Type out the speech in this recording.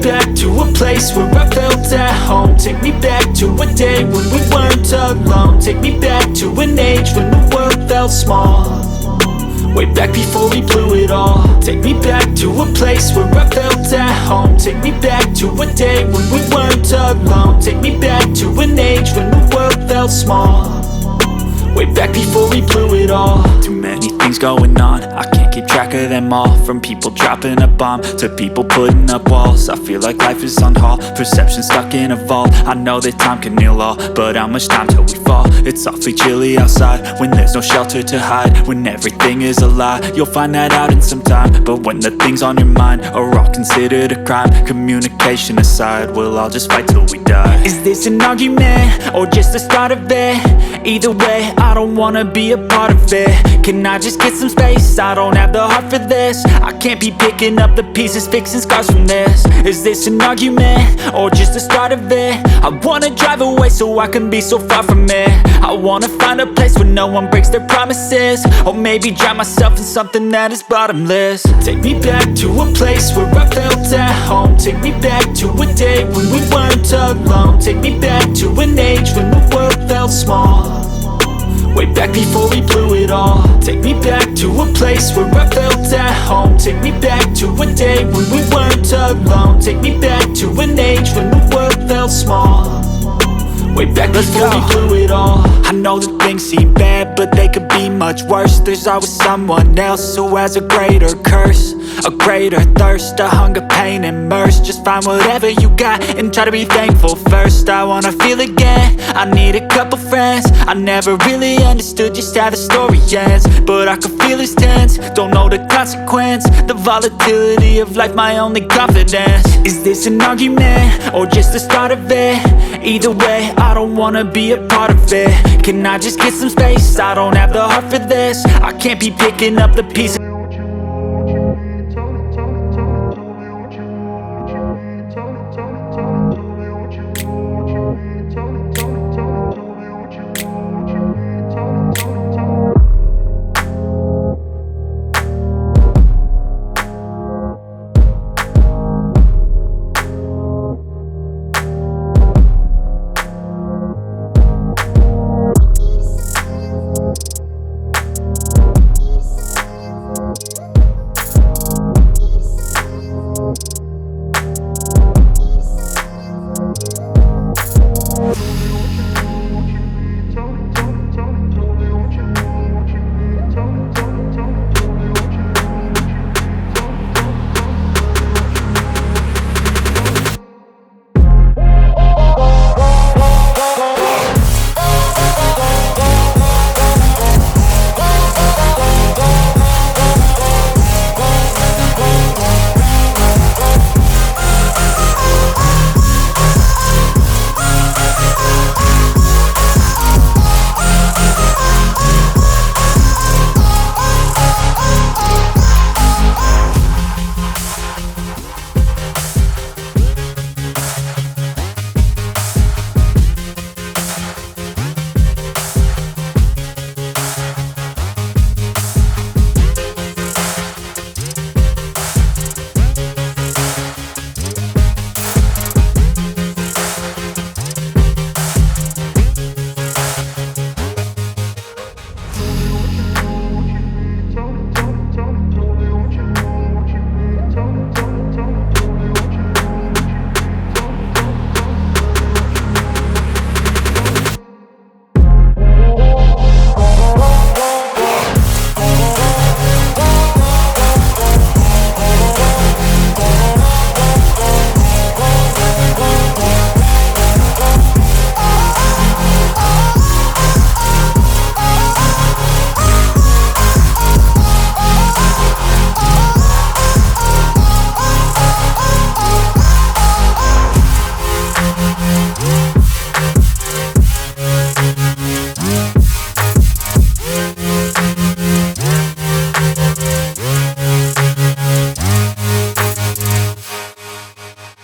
back to a place where I felt at home. Take me back to a day when we weren't alone. Take me back to an age when the world felt small, way back before we blew it all. Take me back to a place where I felt at home. Take me back to a day when we weren't alone. Take me back to an age when the world felt small, way back before we blew it all. Too many things going on, I can't keep track of them all. From people dropping a bomb to people putting up walls. I feel like life is on hold, perception stuck in a vault. I know that time can heal all, but how much time till we fall? It's awfully chilly outside when there's no shelter to hide. When everything is a lie, you'll find that out in some time. But when the things on your mind are all considered a crime, communication aside, we'll all just fight till we die. Is this an argument or just the start of it? Either way, I don't wanna be a part of it. Can I just get some space? I don't have the heart for this. I can't be picking up the pieces, fixing scars from this. Is this an argument or just the start of it? I wanna drive away so I can be so far from it. I wanna find a place where no one breaks their promises, or maybe drown myself in something that is bottomless. Take me back to a place where I felt at home. Take me back to a day when we weren't alone. Take me back to an age when the world felt small, way back before we blew it all. Take me back to a place where I felt at home. Take me back to a day when we weren't alone. Take me back to an age when the world felt small, way back before we blew it all. I know that things seem bad, but they could be much worse. There's always someone else who has a greater curse, a greater thirst, a hunger, pain, and mercy. Just find whatever you got and try to be thankful first. I wanna feel again, I need a couple friends. I never really understood just how the story ends, but I can feel it's tense, don't know the consequence. The volatility of life, my only confidence. Is this an argument or just the start of it? Either way, I don't wanna be a part of it. Can I just get some space? I don't have the heart for this. I can't be picking up the pieces.